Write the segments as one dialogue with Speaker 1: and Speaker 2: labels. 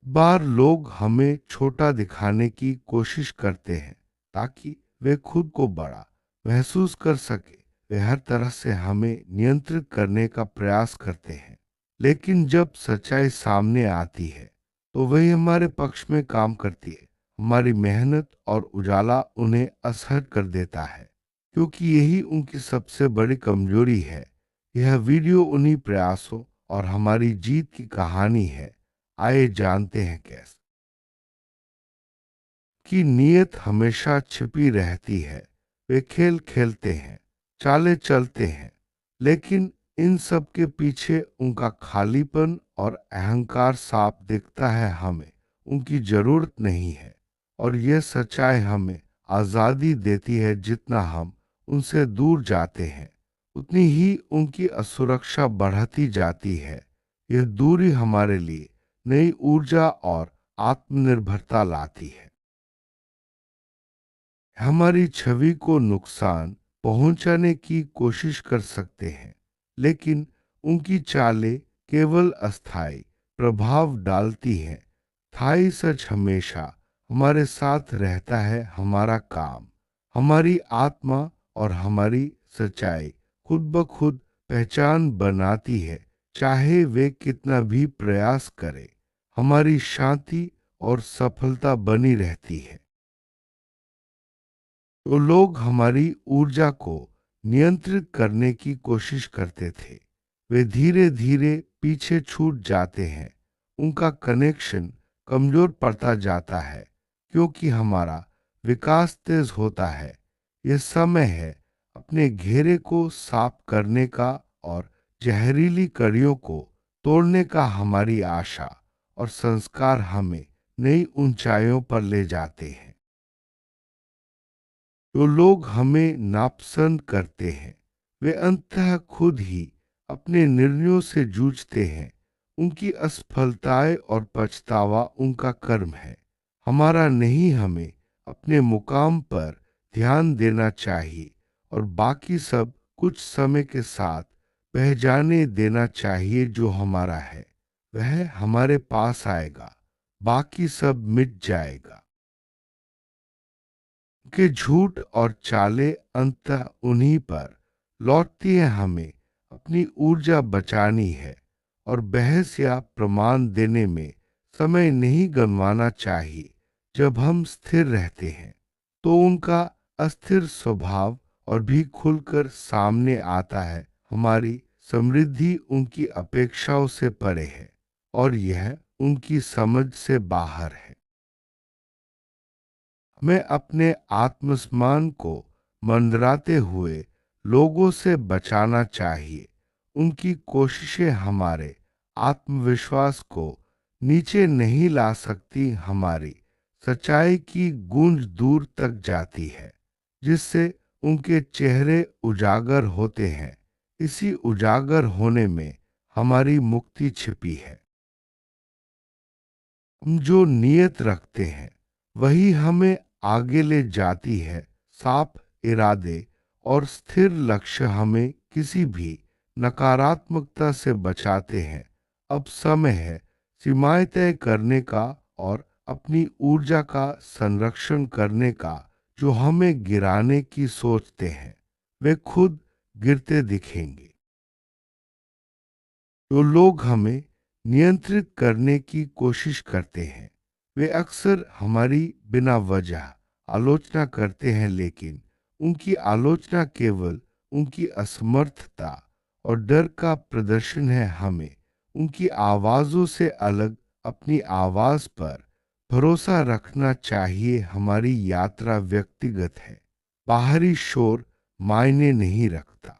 Speaker 1: बार लोग हमें छोटा दिखाने की कोशिश करते हैं ताकि वे खुद को बड़ा महसूस कर सके। वे हर तरह से हमें नियंत्रित करने का प्रयास करते हैं, लेकिन जब सच्चाई सामने आती है तो वही हमारे पक्ष में काम करती है। हमारी मेहनत और उजाला उन्हें असहज कर देता है, क्योंकि यही उनकी सबसे बड़ी कमजोरी है। यह वीडियो उन्हीं प्रयासों और हमारी जीत की कहानी है। आइए जानते हैं कैसे। कि नीयत हमेशा छिपी रहती है। वे खेल खेलते हैं, चालें चलते हैं, लेकिन इन सब के पीछे उनका खालीपन और अहंकार साफ दिखता है। हमें उनकी जरूरत नहीं है, और यह सच्चाई हमें आजादी देती है। जितना हम उनसे दूर जाते हैं, उतनी ही उनकी असुरक्षा बढ़ती जाती है। यह दूरी हमारे लिए नई ऊर्जा और आत्मनिर्भरता लाती है। हमारी छवि को नुकसान पहुंचाने की कोशिश कर सकते हैं, लेकिन उनकी चालें केवल अस्थायी प्रभाव डालती हैं। स्थायी सच हमेशा हमारे साथ रहता है। हमारा काम, हमारी आत्मा और हमारी सच्चाई खुद ब खुद पहचान बनाती है, चाहे वे कितना भी प्रयास करें। हमारी शांति और सफलता बनी रहती है। तो लोग हमारी ऊर्जा को नियंत्रित करने की कोशिश करते थे। वे धीरे धीरे पीछे छूट जाते हैं। उनका कनेक्शन कमजोर पड़ता जाता है, क्योंकि हमारा विकास तेज होता है। यह समय है अपने घेरे को साफ करने का और जहरीली कड़ियों को तोड़ने का। हमारी आशा और संस्कार हमें नई ऊंचाइयों पर ले जाते हैं। जो लोग हमें नापसंद करते हैं, वे अंततः खुद ही अपने निर्णयों से जूझते हैं। उनकी असफलताएं और पछतावा उनका कर्म है, हमारा नहीं। हमें अपने मुकाम पर ध्यान देना चाहिए और बाकी सब कुछ समय के साथ बह जाने देना चाहिए। जो हमारा है वह हमारे पास आएगा, बाकी सब मिट जाएगा। कि झूठ और चालें अंततः उन्हीं पर लौटती है। हमें अपनी ऊर्जा बचानी है और बहस या प्रमाण देने में समय नहीं गंवाना चाहिए। जब हम स्थिर रहते हैं तो उनका अस्थिर स्वभाव और भी खुलकर सामने आता है। हमारी समृद्धि उनकी अपेक्षाओं से परे है, और यह उनकी समझ से बाहर है। हमें अपने आत्मसम्मान को मंडराते हुए लोगों से बचाना चाहिए। उनकी कोशिशें हमारे आत्मविश्वास को नीचे नहीं ला सकती। हमारी सच्चाई की गूंज दूर तक जाती है, जिससे उनके चेहरे उजागर होते हैं। इसी उजागर होने में हमारी मुक्ति छिपी है। हम जो नियत रखते हैं वही हमें आगे ले जाती है। साफ इरादे और स्थिर लक्ष्य हमें किसी भी नकारात्मकता से बचाते हैं। अब समय है सीमाएं तय करने का और अपनी ऊर्जा का संरक्षण करने का। जो हमें गिराने की सोचते हैं वे खुद गिरते दिखेंगे। जो लोग हमें नियंत्रित करने की कोशिश करते हैं वे अक्सर हमारी बिना वजह आलोचना करते हैं, लेकिन उनकी आलोचना केवल उनकी असमर्थता और डर का प्रदर्शन है। हमें उनकी आवाजों से अलग अपनी आवाज पर भरोसा रखना चाहिए। हमारी यात्रा व्यक्तिगत है, बाहरी शोर मायने नहीं रखता।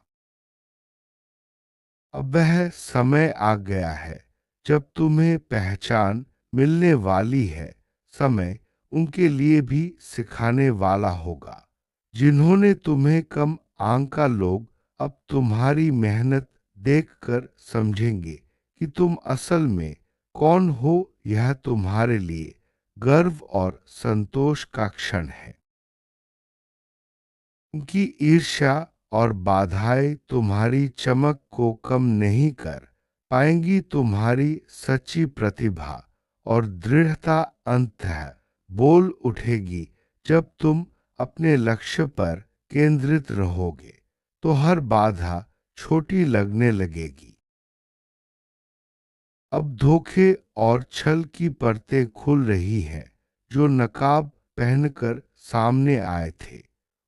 Speaker 1: अब वह समय आ गया है जब तुम्हें पहचान मिलने वाली है। समय उनके लिए भी सिखाने वाला होगा जिन्होंने तुम्हें कम आंका। लोग अब तुम्हारी मेहनत देखकर समझेंगे कि तुम असल में कौन हो। यह तुम्हारे लिए गर्व और संतोष का क्षण है। उनकी ईर्ष्या और बाधाएं तुम्हारी चमक को कम नहीं कर पाएंगी। तुम्हारी सच्ची प्रतिभा और दृढ़ता अंततः बोल उठेगी। जब तुम अपने लक्ष्य पर केंद्रित रहोगे तो हर बाधा छोटी लगने लगेगी। अब धोखे और छल की परतें खुल रही हैं। जो नकाब पहनकर सामने आए थे,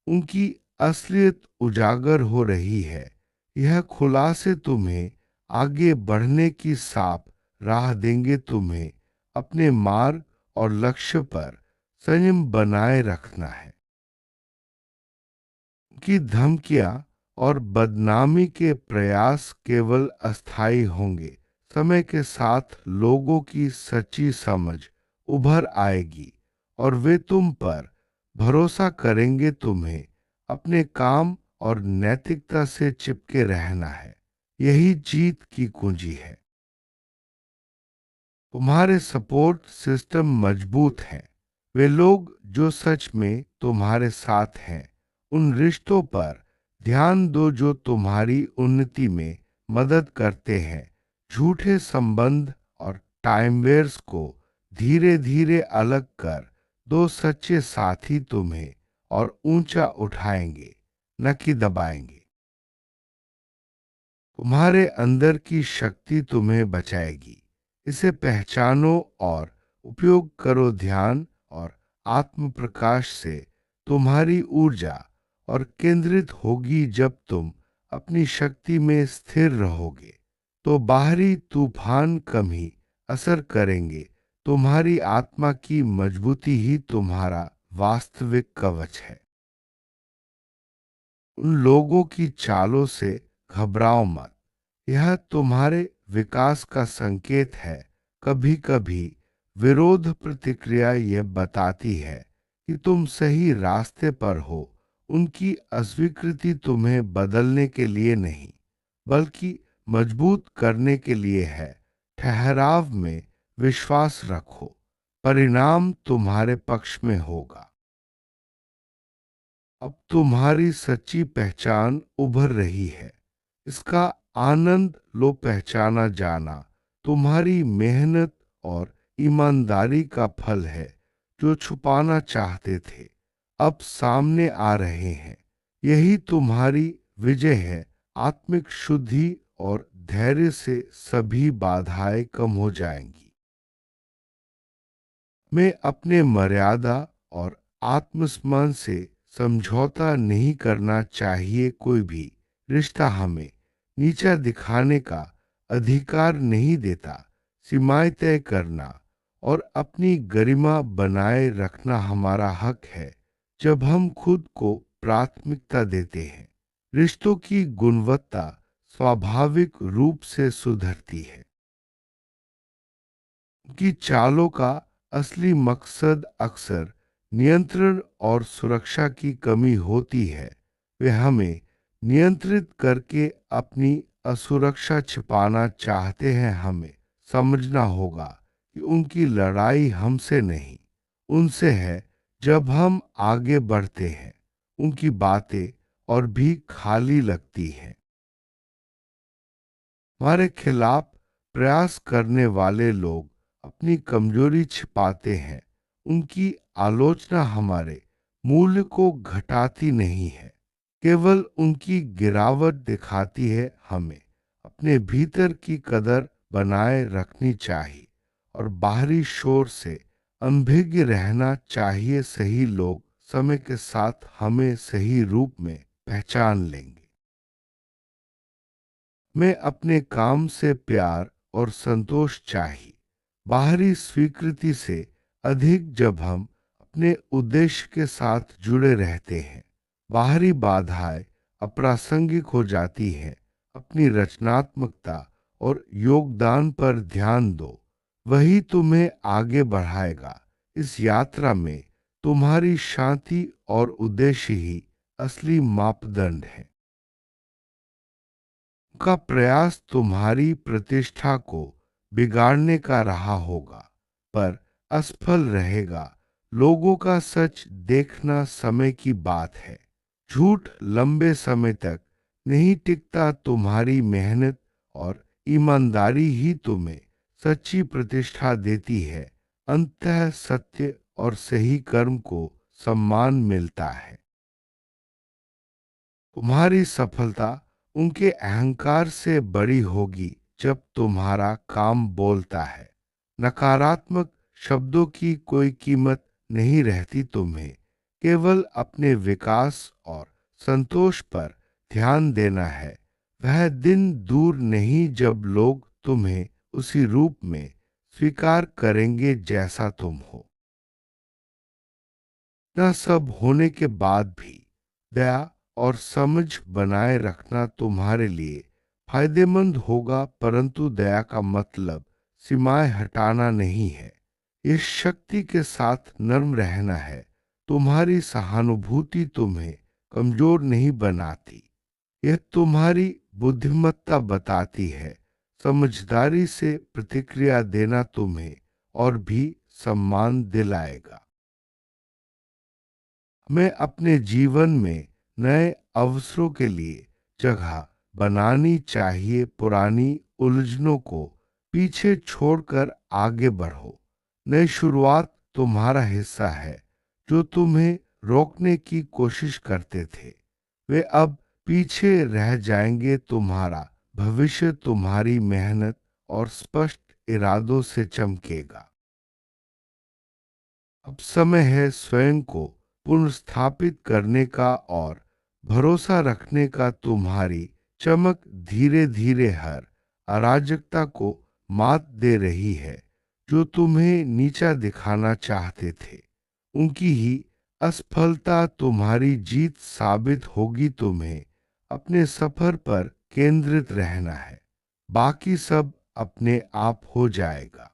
Speaker 1: उनकी असलियत उजागर हो रही है। यह खुलासे तुम्हें आगे बढ़ने की साफ राह देंगे। तुम्हें अपने मार्ग और लक्ष्य पर संयम बनाए रखना है। की धमकियां और बदनामी के प्रयास केवल अस्थायी होंगे। समय के साथ लोगों की सच्ची समझ उभर आएगी और वे तुम पर भरोसा करेंगे। तुम्हें अपने काम और नैतिकता से चिपके रहना है। यही जीत की कुंजी है। तुम्हारे सपोर्ट सिस्टम मजबूत हैं। वे लोग जो सच में तुम्हारे साथ हैं। उन रिश्तों पर ध्यान दो जो तुम्हारी उन्नति में मदद करते हैं। झूठे संबंध और टाइम वेयर्स को धीरे धीरे अलग कर दो। सच्चे साथी तुम्हें और ऊंचा उठाएंगे, न कि दबाएंगे। तुम्हारे अंदर की शक्ति तुम्हें बचाएगी। इसे पहचानो और उपयोग करो। ध्यान और आत्म प्रकाश से तुम्हारी ऊर्जा और केंद्रित होगी। जब तुम अपनी शक्ति में स्थिर रहोगे तो बाहरी तूफान कम ही असर करेंगे। तुम्हारी आत्मा की मजबूती ही तुम्हारा वास्तविक कवच है। उन लोगों की चालों से घबराओ मत। यह तुम्हारे विकास का संकेत है। कभी कभी विरोध प्रतिक्रिया यह बताती है कि तुम सही रास्ते पर हो। उनकी अस्वीकृति तुम्हें बदलने के लिए नहीं, बल्कि मजबूत करने के लिए है। ठहराव में विश्वास रखो, परिणाम तुम्हारे पक्ष में होगा। अब तुम्हारी सच्ची पहचान उभर रही है। इसका आनंद लो। पहचाना जाना तुम्हारी मेहनत और ईमानदारी का फल है। जो छुपाना चाहते थे अब सामने आ रहे हैं। यही तुम्हारी विजय है। आत्मिक शुद्धि और धैर्य से सभी बाधाएं कम हो जाएंगी। मैं अपने मर्यादा और आत्मसम्मान से समझौता नहीं करना चाहिए। कोई भी रिश्ता हमें नीचा दिखाने का अधिकार नहीं देता। सीमाएं तय करना और अपनी गरिमा बनाए रखना हमारा हक है। जब हम खुद को प्राथमिकता देते हैं, रिश्तों की गुणवत्ता स्वाभाविक रूप से सुधरती है। कि चालों का असली मकसद अक्सर नियंत्रण और सुरक्षा की कमी होती है। वे हमें नियंत्रित करके अपनी असुरक्षा छिपाना चाहते हैं। हमें समझना होगा कि उनकी लड़ाई हमसे नहीं, उनसे है। जब हम आगे बढ़ते हैं, उनकी बातें और भी खाली लगती हैं। हमारे खिलाफ प्रयास करने वाले लोग अपनी कमजोरी छिपाते हैं। उनकी आलोचना हमारे मूल्य को घटाती नहीं है, केवल उनकी गिरावट दिखाती है। हमें अपने भीतर की कदर बनाए रखनी चाहिए और बाहरी शोर से अनभिज्ञ रहना चाहिए। सही लोग समय के साथ हमें सही रूप में पहचान लेंगे। मैं अपने काम से प्यार और संतोष चाहिए, बाहरी स्वीकृति से अधिक। जब हम अपने उद्देश्य के साथ जुड़े रहते हैं, बाहरी बाधाएं अप्रासंगिक हो जाती हैं। अपनी रचनात्मकता और योगदान पर ध्यान दो, वही तुम्हें आगे बढ़ाएगा। इस यात्रा में तुम्हारी शांति और उद्देश्य ही असली मापदंड है। का प्रयास तुम्हारी प्रतिष्ठा को बिगाड़ने का रहा होगा, पर असफल रहेगा। लोगों का सच देखना समय की बात है। झूठ लंबे समय तक नहीं टिकता। तुम्हारी मेहनत और ईमानदारी ही तुम्हें सच्ची प्रतिष्ठा देती है। अंततः सत्य और सही कर्म को सम्मान मिलता है। तुम्हारी सफलता उनके अहंकार से बड़ी होगी जब तुम्हारा काम बोलता है। नकारात्मक शब्दों की कोई कीमत नहीं रहती तुम्हें। केवल अपने विकास और संतोष पर ध्यान देना है। वह दिन दूर नहीं जब लोग तुम्हें उसी रूप में स्वीकार करेंगे जैसा तुम हो। न सब होने के बाद भी दया और समझ बनाए रखना तुम्हारे लिए फायदेमंद होगा, परंतु दया का मतलब सीमाएं हटाना नहीं है। इस शक्ति के साथ नर्म रहना है। तुम्हारी सहानुभूति तुम्हें कमजोर नहीं बनाती, यह तुम्हारी बुद्धिमत्ता बताती है। समझदारी से प्रतिक्रिया देना तुम्हें और भी सम्मान दिलाएगा। हमें अपने जीवन में नए अवसरों के लिए जगह बनानी चाहिए। पुरानी उलझनों को पीछे छोड़कर आगे बढ़ो। नई शुरुआत तुम्हारा हिस्सा है। जो तुम्हें रोकने की कोशिश करते थे वे अब पीछे रह जाएंगे। तुम्हारा भविष्य तुम्हारी मेहनत और स्पष्ट इरादों से चमकेगा। अब समय है स्वयं को पुनर्स्थापित करने का और भरोसा रखने का। तुम्हारी चमक धीरे धीरे हर अराजकता को मात दे रही है। जो तुम्हें नीचा दिखाना चाहते थे उनकी ही असफलता तुम्हारी जीत साबित होगी। तुम्हें अपने सफर पर केंद्रित रहना है। बाकी सब अपने आप हो जाएगा।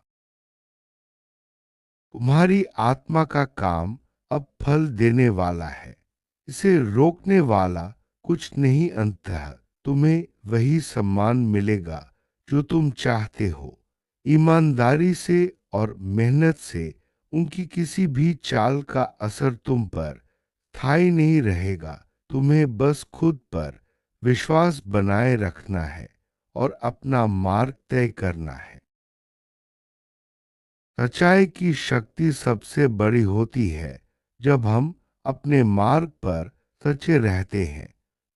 Speaker 1: तुम्हारी आत्मा का काम अब फल देने वाला है। इसे रोकने वाला कुछ नहीं। अंततः तुम्हें वही सम्मान मिलेगा जो तुम चाहते हो। ईमानदारी से और मेहनत से उनकी किसी भी चाल का असर तुम पर स्थायी नहीं रहेगा। तुम्हें बस खुद पर विश्वास बनाए रखना है और अपना मार्ग तय करना है। सच्चाई की शक्ति सबसे बड़ी होती है। जब हम अपने मार्ग पर सच्चे रहते हैं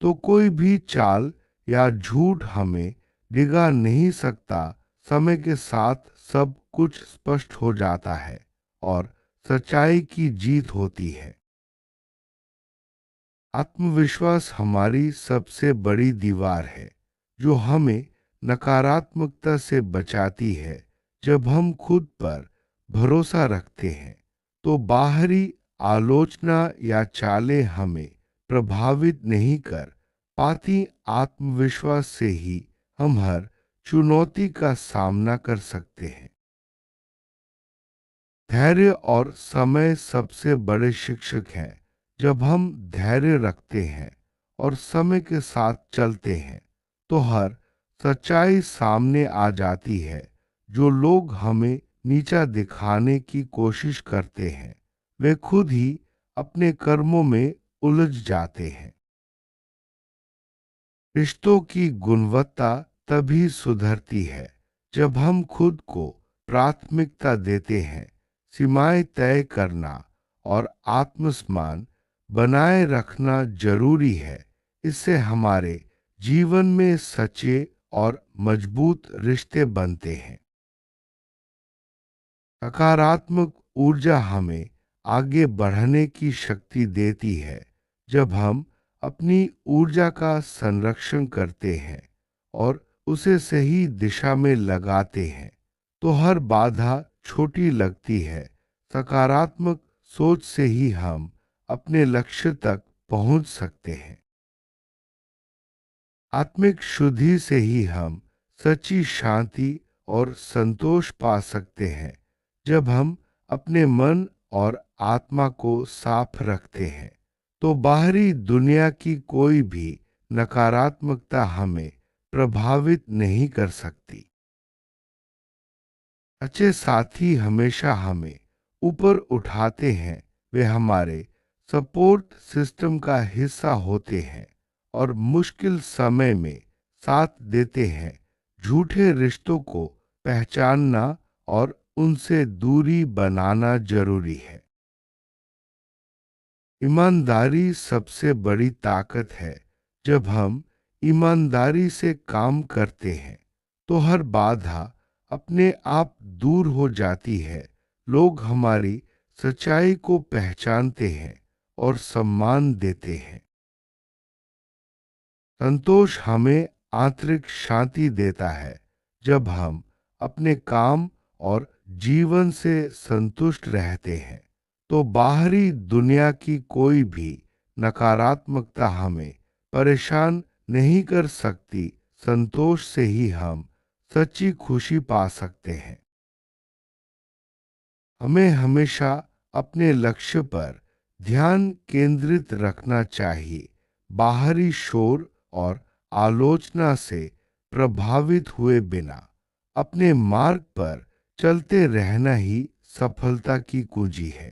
Speaker 1: तो कोई भी चाल या झूठ हमें डिगा नहीं सकता। समय के साथ सब कुछ स्पष्ट हो जाता है और सच्चाई की जीत होती है। आत्मविश्वास हमारी सबसे बड़ी दीवार है जो हमें नकारात्मकता से बचाती है। जब हम खुद पर भरोसा रखते हैं तो बाहरी आलोचना या चालें हमें प्रभावित नहीं कर पाती। आत्मविश्वास से ही हम हर चुनौती का सामना कर सकते हैं। धैर्य और समय सबसे बड़े शिक्षक हैं। जब हम धैर्य रखते हैं और समय के साथ चलते हैं तो हर सच्चाई सामने आ जाती है। जो लोग हमें नीचा दिखाने की कोशिश करते हैं वे खुद ही अपने कर्मों में उलझ जाते हैं। रिश्तों की गुणवत्ता तभी सुधरती है जब हम खुद को प्राथमिकता देते हैं। सीमाएं तय करना और आत्मसम्मान बनाए रखना जरूरी है। इससे हमारे जीवन में सच्चे और मजबूत रिश्ते बनते हैं। सकारात्मक ऊर्जा हमें आगे बढ़ने की शक्ति देती है। जब हम अपनी ऊर्जा का संरक्षण करते हैं और उसे सही दिशा में लगाते हैं तो हर बाधा छोटी लगती है। सकारात्मक सोच से ही हम अपने लक्ष्य तक पहुंच सकते हैं। आत्मिक शुद्धि से ही हम सच्ची शांति और संतोष पा सकते हैं। जब हम अपने मन और आत्मा को साफ रखते हैं तो बाहरी दुनिया की कोई भी नकारात्मकता हमें प्रभावित नहीं कर सकती। अच्छे साथी हमेशा हमें ऊपर उठाते हैं। वे हमारे सपोर्ट सिस्टम का हिस्सा होते हैं और मुश्किल समय में साथ देते हैं। झूठे रिश्तों को पहचानना और उनसे दूरी बनाना जरूरी है। ईमानदारी सबसे बड़ी ताकत है। जब हम ईमानदारी से काम करते हैं तो हर बाधा अपने आप दूर हो जाती है। लोग हमारी सच्चाई को पहचानते हैं और सम्मान देते हैं। संतोष हमें आंतरिक शांति देता है। जब हम अपने काम और जीवन से संतुष्ट रहते हैं तो बाहरी दुनिया की कोई भी नकारात्मकता हमें परेशान नहीं कर सकती। संतोष से ही हम सच्ची खुशी पा सकते हैं। हमें हमेशा अपने लक्ष्य पर ध्यान केंद्रित रखना चाहिए। बाहरी शोर और आलोचना से प्रभावित हुए बिना अपने मार्ग पर चलते रहना ही सफलता की कुंजी है।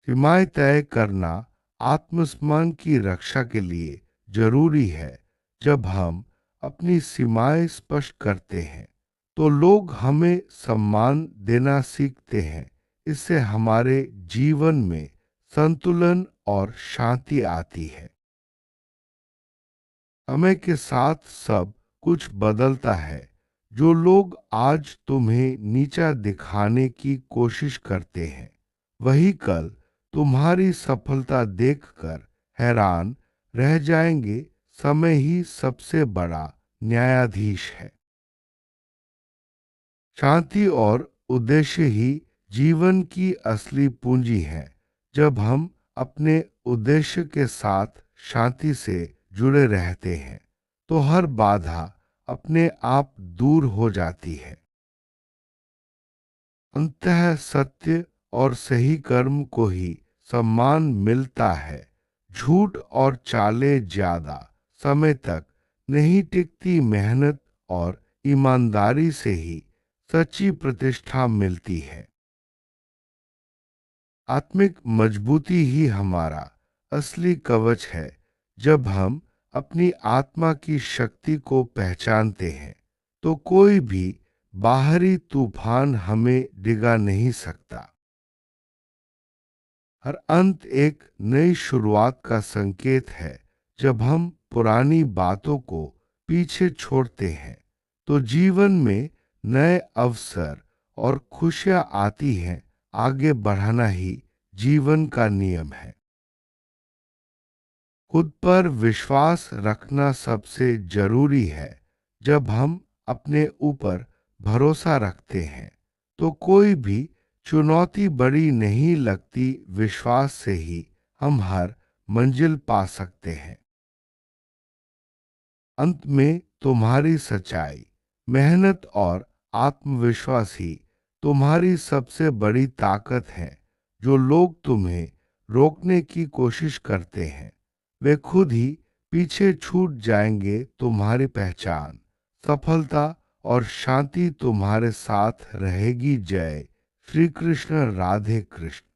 Speaker 1: सीमाएं तय करना आत्मसम्मान की रक्षा के लिए जरूरी है। जब हम अपनी सीमाएं स्पष्ट करते हैं तो लोग हमें सम्मान देना सीखते हैं। इससे हमारे जीवन में संतुलन और शांति आती है। समय के साथ सब कुछ बदलता है। जो लोग आज तुम्हें नीचा दिखाने की कोशिश करते हैं वही कल तुम्हारी सफलता देखकर हैरान रह जाएंगे। समय ही सबसे बड़ा न्यायाधीश है। शांति और उद्देश्य ही जीवन की असली पूंजी है। जब हम अपने उद्देश्य के साथ शांति से जुड़े रहते हैं तो हर बाधा अपने आप दूर हो जाती है। अंततः सत्य और सही कर्म को ही सम्मान मिलता है। झूठ और चालें ज्यादा समय तक नहीं टिकती। मेहनत और ईमानदारी से ही सच्ची प्रतिष्ठा मिलती है। आत्मिक मजबूती ही हमारा असली कवच है। जब हम अपनी आत्मा की शक्ति को पहचानते हैं तो कोई भी बाहरी तूफान हमें डिगा नहीं सकता। हर अंत एक नई शुरुआत का संकेत है। जब हम पुरानी बातों को पीछे छोड़ते हैं तो जीवन में नए अवसर और खुशियां आती हैं। आगे बढ़ाना ही जीवन का नियम है। खुद पर विश्वास रखना सबसे जरूरी है। जब हम अपने ऊपर भरोसा रखते हैं तो कोई भी चुनौती बड़ी नहीं लगती। विश्वास से ही हम हर मंजिल पा सकते हैं। अंत में तुम्हारी सच्चाई, मेहनत और आत्मविश्वास ही तुम्हारी सबसे बड़ी ताकत है। जो लोग तुम्हें रोकने की कोशिश करते हैं वे खुद ही पीछे छूट जाएंगे। तुम्हारी पहचान, सफलता और शांति तुम्हारे साथ रहेगी। जय श्री कृष्ण। राधे कृष्ण।